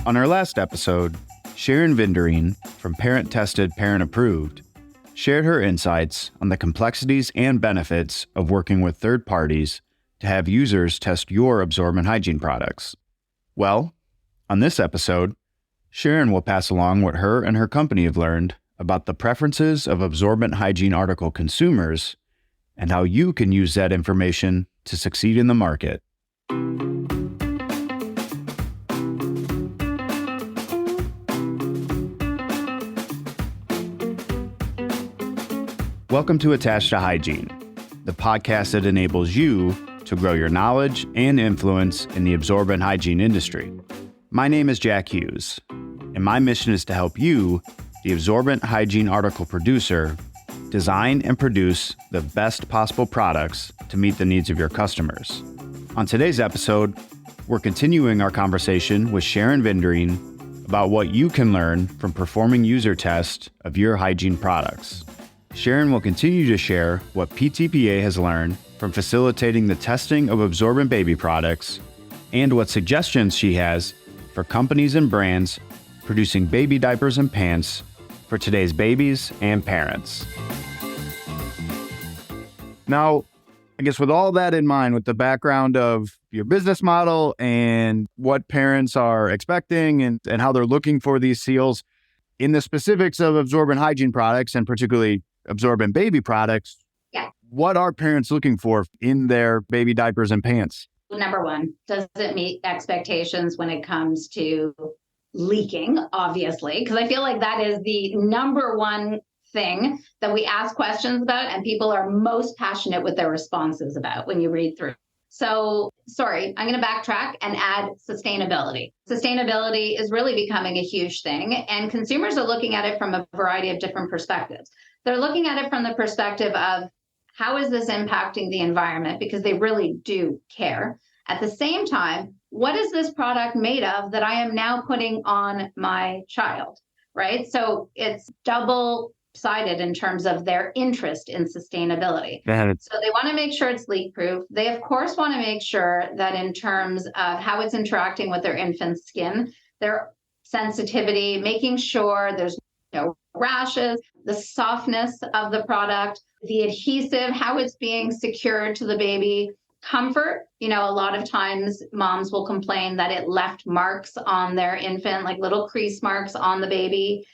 On our last episode, Sharon Vinderine from Parent Tested, Parent Approved shared her insights on the complexities and benefits of working with third parties to have users test your absorbent hygiene products. Well, on this episode, Sharon will pass along what her and her company have learned about the preferences of absorbent hygiene article consumers and how you can use that information to succeed in the market. Welcome to Attached to Hygiene, the podcast that enables you to grow your knowledge and influence in the absorbent hygiene industry. My name is Jack Hughes, and my mission is to help you, the absorbent hygiene article producer, design and produce the best possible products to meet the needs of your customers. On today's episode, we're continuing our conversation with Sharon Vinderine about what you can learn from performing user tests of your hygiene products. Sharon will continue to share what PTPA has learned from facilitating the testing of absorbent baby products and what suggestions she has for companies and brands producing baby diapers and pants for today's babies and parents. Now, I guess with all that in mind, with the background of your business model and what parents are expecting and how they're looking for these seals, in the specifics of absorbent hygiene products and particularly absorbent baby products, what are parents looking for in their baby diapers and pants? Number one, does it meet expectations when it comes to leaking, obviously? Because I feel like that is the number one thing that we ask questions about and people are most passionate with their responses about when you read through. So, I'm going to backtrack and add sustainability. Sustainability is really becoming a huge thing, and consumers are looking at it from a variety of different perspectives. They're looking at it from the perspective of how is this impacting the environment, because they really do care. At the same time, what is this product made of that I am now putting on my child, right? So it's double-sided in terms of their interest in sustainability. So they want to make sure it's leak-proof. They, of course, want to make sure that in terms of how it's interacting with their infant's skin, their sensitivity, making sure there's no rashes, the softness of the product, the adhesive, how it's being secured to the baby, comfort. A lot of times moms will complain that it left marks on their infant, like little crease marks on the baby.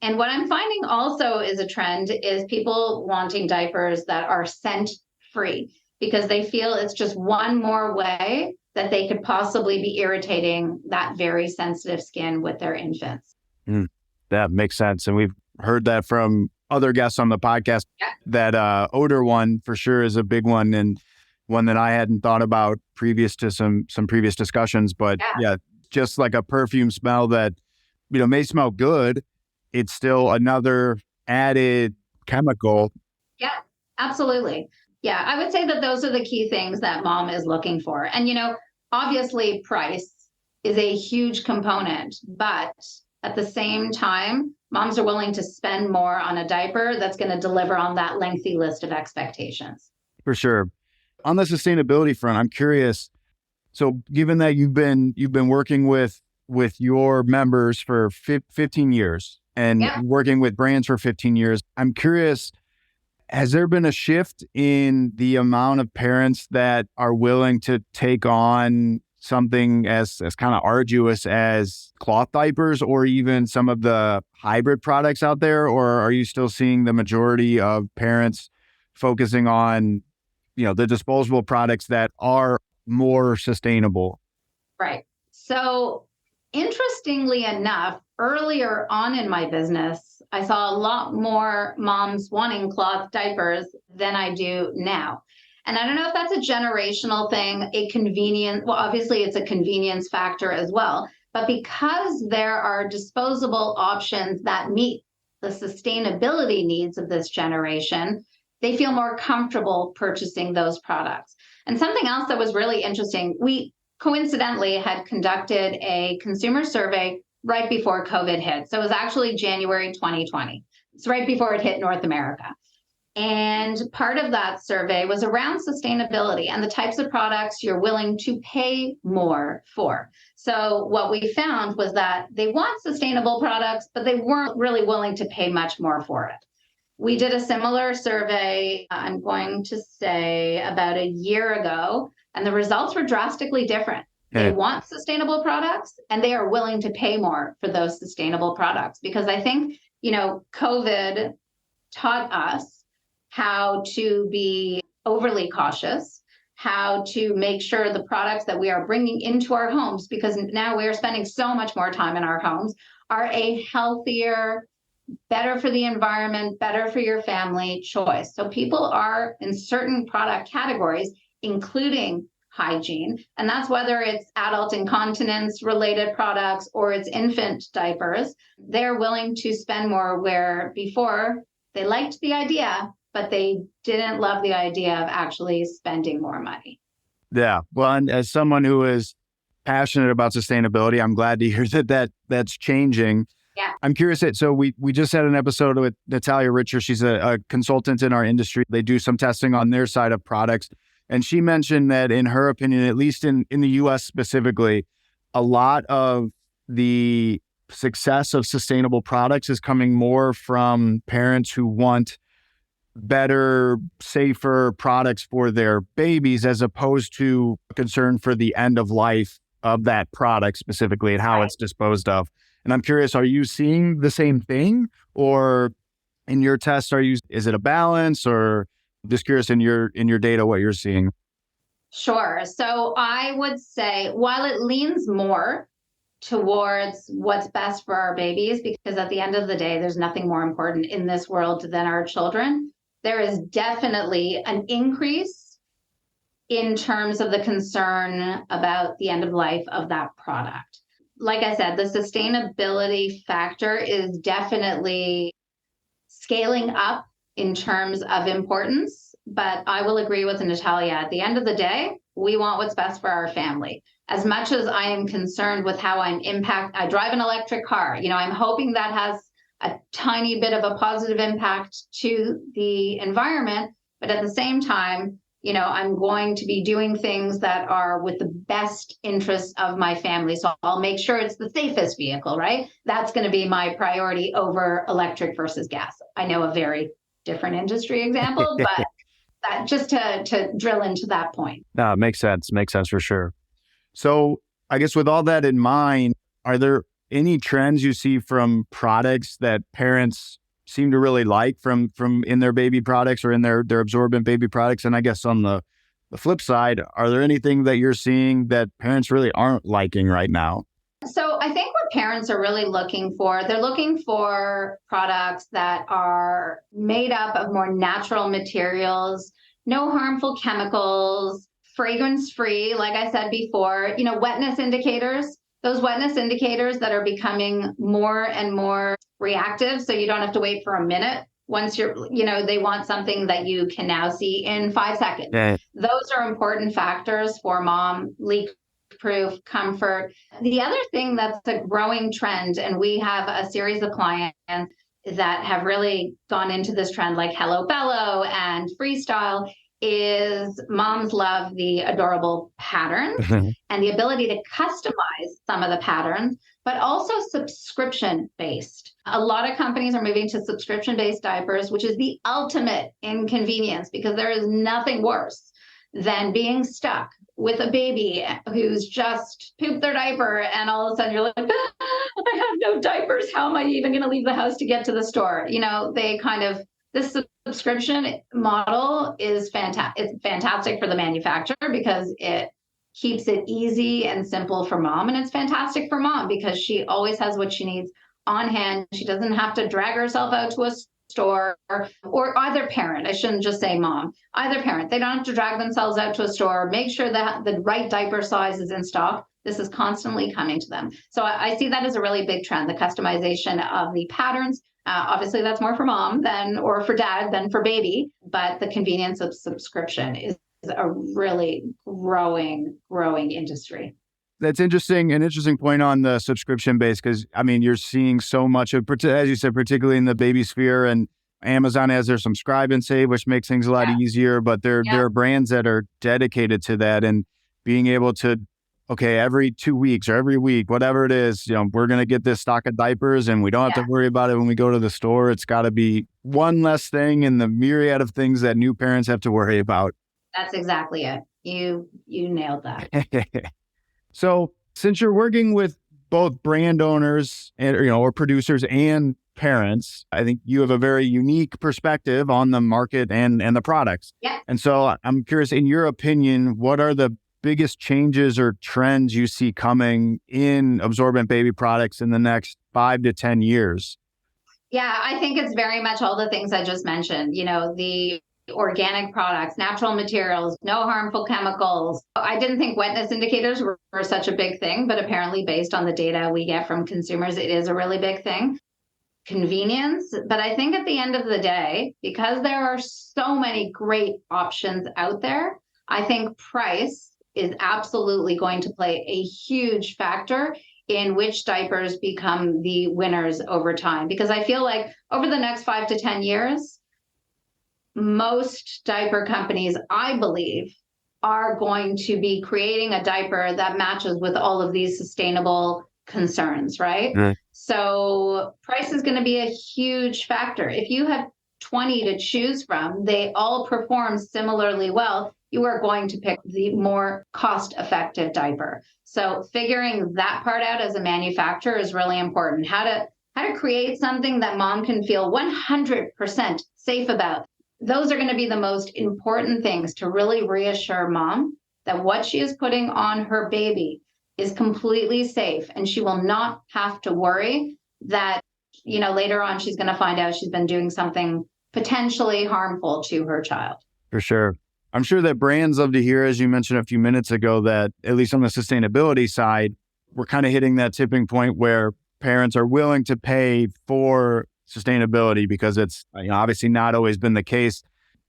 And what I'm finding also is a trend is people wanting diapers that are scent-free because they feel it's just one more way that they could possibly be irritating that very sensitive skin with their infants. That makes sense. And we've heard that from other guests on the podcast. That odor one for sure is a big one, and one that I hadn't thought about previous to some previous discussions. But just like a perfume smell that, may smell good, it's still another added chemical. Yeah, absolutely. Yeah, I would say that those are the key things that mom is looking for. And, obviously price is a huge component, but at the same time, moms are willing to spend more on a diaper that's going to deliver on that lengthy list of expectations. For sure. On the sustainability front, I'm curious. So given that you've been working with your members for 15 years and working with brands for 15 years, I'm curious, has there been a shift in the amount of parents that are willing to take on something as kind of arduous as cloth diapers or even some of the hybrid products out there? Or are you still seeing the majority of parents focusing on, the disposable products that are more sustainable? Right. So interestingly enough, earlier on in my business, I saw a lot more moms wanting cloth diapers than I do now. And I don't know if that's a generational thing, obviously it's a convenience factor as well, but because there are disposable options that meet the sustainability needs of this generation, they feel more comfortable purchasing those products. And something else that was really interesting, we coincidentally had conducted a consumer survey right before COVID hit. So it was actually January 2020. It's right before it hit North America. And part of that survey was around sustainability and the types of products you're willing to pay more for. So what we found was that they want sustainable products, but they weren't really willing to pay much more for it. We did a similar survey, I'm going to say about a year ago, and the results were drastically different. They want sustainable products and they are willing to pay more for those sustainable products because I think, COVID taught us how to be overly cautious, how to make sure the products that we are bringing into our homes, because now we are spending so much more time in our homes, are a healthier, better for the environment, better for your family choice. So people are in certain product categories, including hygiene, and that's whether it's adult incontinence related products or it's infant diapers, they're willing to spend more where before they liked the idea, but they didn't love the idea of actually spending more money. Yeah. Well, and as someone who is passionate about sustainability, I'm glad to hear that's changing. Yeah. I'm curious. So we just had an episode with Natalia Richer. She's a consultant in our industry. They do some testing on their side of products. And she mentioned that in her opinion, at least in the US specifically, a lot of the success of sustainable products is coming more from parents who want better, safer products for their babies as opposed to concern for the end of life of that product specifically and how it's disposed of. And I'm curious, are you seeing the same thing, or in your test, is it a balance, or just curious in your data what you're seeing? Sure. So I would say while it leans more towards what's best for our babies, because at the end of the day, there's nothing more important in this world than our children, there is definitely an increase in terms of the concern about the end of life of that product. Like I said, the sustainability factor is definitely scaling up in terms of importance, but I will agree with Natalia. At the end of the day, we want what's best for our family. As much as I am concerned with how I drive an electric car, I'm hoping that has a tiny bit of a positive impact to the environment, but at the same time, I'm going to be doing things that are with the best interests of my family. So I'll make sure it's the safest vehicle, right? That's going to be my priority over electric versus gas. I know a very different industry example, but that just to drill into that point. No, it makes sense. Makes sense for sure. So I guess with all that in mind, are there any trends you see from products that parents seem to really like from in their baby products or in their absorbent baby products? And I guess on the flip side, are there anything that you're seeing that parents really aren't liking right now? So I think what parents are really they're looking for products that are made up of more natural materials, no harmful chemicals, fragrance-free, like I said before, wetness indicators. Those wetness indicators that are becoming more and more reactive, so you don't have to wait for a minute. Once they want something that you can now see in 5 seconds. Yeah. Those are important factors for mom, leak-proof, comfort. The other thing that's a growing trend, and we have a series of clients that have really gone into this trend, like Hello Bello and Freestyle, is moms love the adorable patterns and the ability to customize some of the patterns, but also subscription-based. A lot of companies are moving to subscription-based diapers, which is the ultimate inconvenience because there is nothing worse than being stuck with a baby who's just pooped their diaper and all of a sudden you're like, I have no diapers. How am I even going to leave the house to get to the store? This subscription model is fantastic. It's fantastic for the manufacturer because it keeps it easy and simple for mom. And it's fantastic for mom because she always has what she needs on hand. She doesn't have to drag herself out to a store, or either parent. I shouldn't just say mom. Either parent. They don't have to drag themselves out to a store, make sure that the right diaper size is in stock. This is constantly coming to them. So I see that as a really big trend, the customization of the patterns. Obviously, that's more for mom or for dad than for baby, but the convenience of subscription is a really growing industry. That's interesting. An interesting point on the subscription base, because you're seeing so much of, as you said, particularly in the baby sphere, and Amazon has their subscribe and save, which makes things a lot easier, but there are brands that are dedicated to that, and being able to, okay, every 2 weeks or every week, whatever it is, we're going to get this stock of diapers and we don't have to worry about it when we go to the store. It's got to be one less thing in the myriad of things that new parents have to worry about. That's exactly it. You nailed that. So since you're working with both brand owners and, or producers and parents, I think you have a very unique perspective on the market and the products. Yeah. And so I'm curious, in your opinion, what are the biggest changes or trends you see coming in absorbent baby products in the next 5 to 10 years? Yeah, I think it's very much all the things I just mentioned, the organic products, natural materials, no harmful chemicals. I didn't think wetness indicators were such a big thing, but apparently based on the data we get from consumers, it is a really big thing. Convenience. But I think at the end of the day, because there are so many great options out there, I think price is absolutely going to play a huge factor in which diapers become the winners over time. Because I feel like over the next 5 to 10 years, most diaper companies, I believe, are going to be creating a diaper that matches with all of these sustainable concerns, right? Mm. So price is going to be a huge factor. If you have 20 to choose from, they all perform similarly well, you are going to pick the more cost-effective diaper. So figuring that part out as a manufacturer is really important. How to create something that mom can feel 100% safe about. Those are going to be the most important things to really reassure mom that what she is putting on her baby is completely safe, and she will not have to worry that, later on she's going to find out she's been doing something potentially harmful to her child. For sure. I'm sure that brands love to hear, as you mentioned a few minutes ago, that at least on the sustainability side, we're kind of hitting that tipping point where parents are willing to pay for sustainability, because it's obviously not always been the case.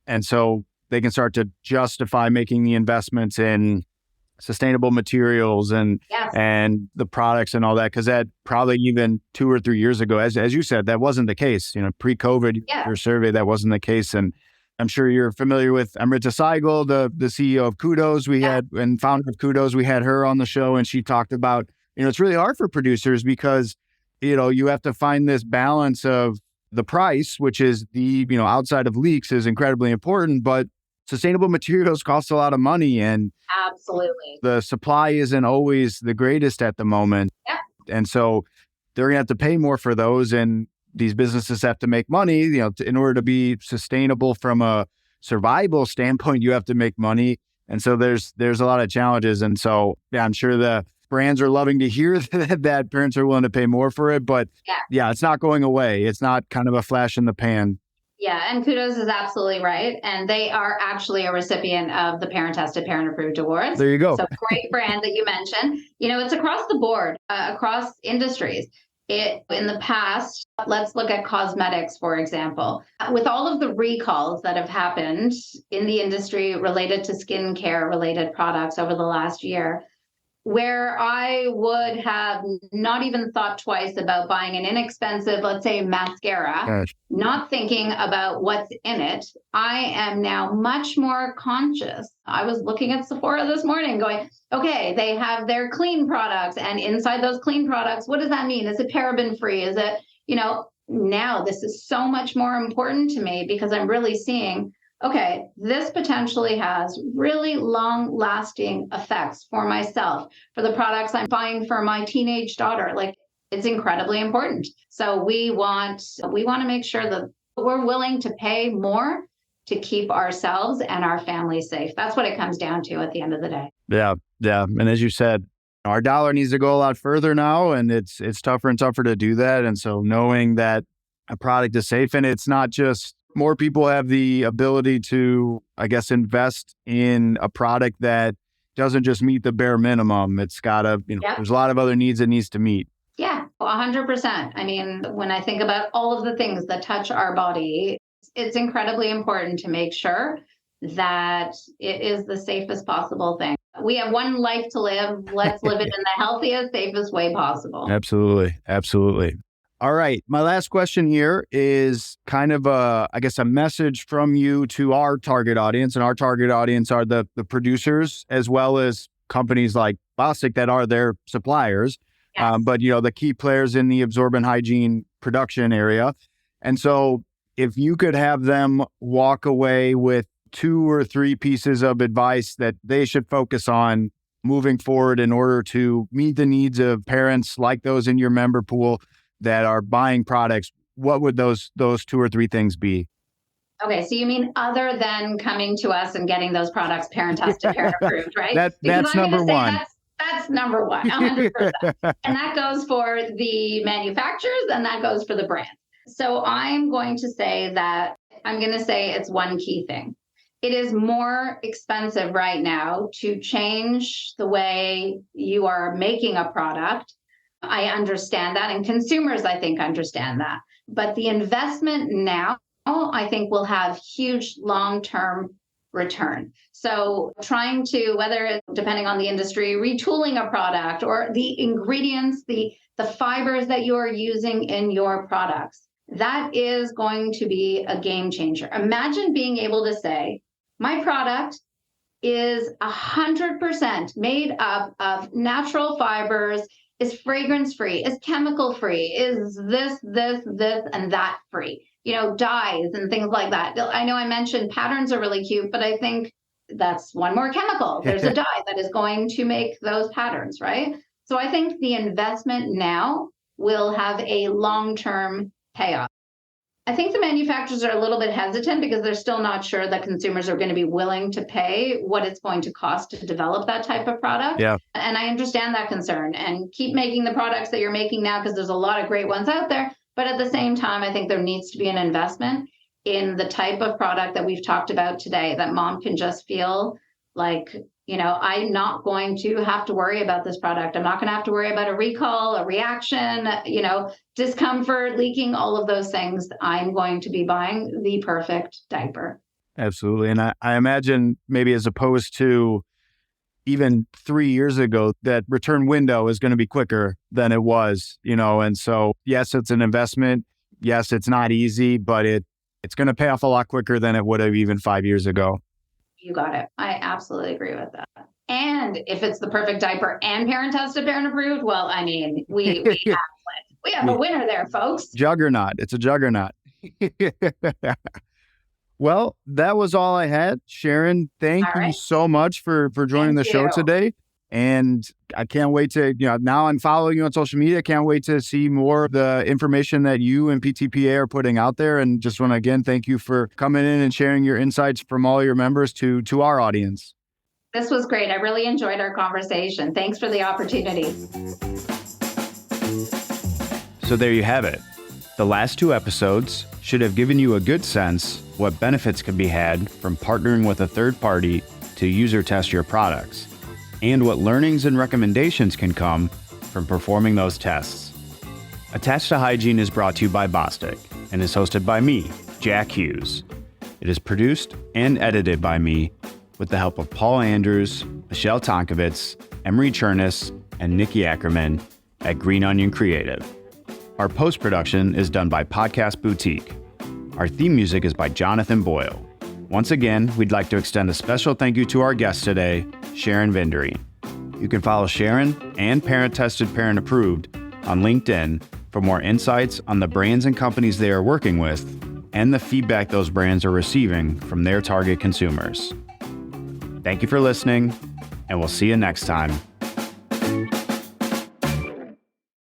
And so they can start to justify making the investments in sustainable materials and the products and all that, because that probably even 2 or 3 years ago, as you said, that wasn't the case. Pre-COVID, your survey, that wasn't the case. And I'm sure you're familiar with Amrita Saigal, the CEO of Kudos. We had, and founder of Kudos, we had her on the show, and she talked about, it's really hard for producers because, you have to find this balance of the price, which is the, outside of leaks, is incredibly important, but sustainable materials cost a lot of money, and absolutely the supply isn't always the greatest at the moment. Yeah. And so they're going to have to pay more for those, and these businesses have to make money, in order to be sustainable from a survival standpoint, you have to make money. And so there's a lot of challenges. And so, I'm sure the brands are loving to hear that parents are willing to pay more for it, but it's not going away. It's not kind of a flash in the pan. Yeah, and Kudos is absolutely right. And they are actually a recipient of the Parent Tested, Parent Approved Awards. There you go. So great brand that you mentioned. It's across the board, across industries. In the past, let's look at cosmetics, for example. With all of the recalls that have happened in the industry related to skincare related products over the last year, where I would have not even thought twice about buying an inexpensive, let's say, mascara, not thinking about what's in it, I am now much more conscious. I was looking at Sephora this morning going, okay, they have their clean products, and inside those clean products, what does that mean? Is it paraben free? Is it, now this is so much more important to me, because I'm really seeing, okay, this potentially has really long-lasting effects for myself, for the products I'm buying for my teenage daughter. Like, it's incredibly important. So we want to make sure that we're willing to pay more to keep ourselves and our families safe. That's what it comes down to at the end of the day. Yeah. And as you said, our dollar needs to go a lot further now, and it's tougher and tougher to do that. And so knowing that a product is safe, and it's not just more people have the ability to, I guess, invest in a product that doesn't just meet the bare minimum. It's got to, there's a lot of other needs it needs to meet. Yeah, 100%. I mean, when I think about all of the things that touch our body, it's incredibly important to make sure that it is the safest possible thing. We have one life to live. Let's live it in the healthiest, safest way possible. Absolutely. All right. My last question here is kind of a message from you to our target audience. And our target audience are the producers as well as companies like Bostic that are their suppliers. Yes. But, the key players in the absorbent hygiene production area. And so if you could have them walk away with 2 or 3 pieces of advice that they should focus on moving forward in order to meet the needs of parents like those in your member pool that are buying products, what would those 2 or 3 things be? Okay, so you mean other than coming to us and getting those products parent tested, parent approved, right? That's number one. That's number one, 100%. And that goes for the manufacturers and that goes for the brand. So I'm going to say it's one key thing. It is more expensive right now to change the way you are making a product. I understand that, and consumers, I think, understand that. But the investment now, I think, will have huge long-term return. So trying to, depending on the industry, retooling a product or the ingredients, the fibers that you are using in your products, that is going to be a game changer. Imagine being able to say, my product is 100% made up of natural fibers, is fragrance-free, is chemical-free, is this, and that free. Dyes and things like that. I know I mentioned patterns are really cute, but I think that's one more chemical. There's a dye that is going to make those patterns, right? So I think the investment now will have a long-term payoff. I think the manufacturers are a little bit hesitant because they're still not sure that consumers are going to be willing to pay what it's going to cost to develop that type of product. Yeah. And I understand that concern, and keep making the products that you're making now because there's a lot of great ones out there. But at the same time, I think there needs to be an investment in the type of product that we've talked about today, that mom can just feel like, I'm not going to have to worry about this product. I'm not going to have to worry about a recall, a reaction, discomfort, leaking, all of those things. I'm going to be buying the perfect diaper. Absolutely. And I imagine maybe as opposed to even 3 years ago, that return window is going to be quicker than it was, and so, yes, it's an investment. Yes, it's not easy, but it's going to pay off a lot quicker than it would have even 5 years ago. You got it. I absolutely agree with that. And if it's the perfect diaper and parent tested, parent approved, well, I mean, we have a winner there, folks. Juggernaut. It's a juggernaut. Well, that was all I had. Sharon, thank you so much for joining the show today. And I can't wait to, now I'm following you on social media. I can't wait to see more of the information that you and PTPA are putting out there. And just want to, again, thank you for coming in and sharing your insights from all your members to our audience. This was great. I really enjoyed our conversation. Thanks for the opportunity. So there you have it. The last 2 episodes should have given you a good sense what benefits can be had from partnering with a third party to user test your products, and what learnings and recommendations can come from performing those tests. Attached to Hygiene is brought to you by Bostic and is hosted by me, Jack Hughes. It is produced and edited by me with the help of Paul Andrews, Michelle Tonkovitz, Emery Chernus, and Nikki Ackerman at Green Onion Creative. Our post-production is done by Podcast Boutique. Our theme music is by Jonathan Boyle. Once again, we'd like to extend a special thank you to our guest today, Sharon Vinderine. You can follow Sharon and Parent Tested, Parent Approved on LinkedIn for more insights on the brands and companies they are working with and the feedback those brands are receiving from their target consumers. Thank you for listening, and we'll see you next time.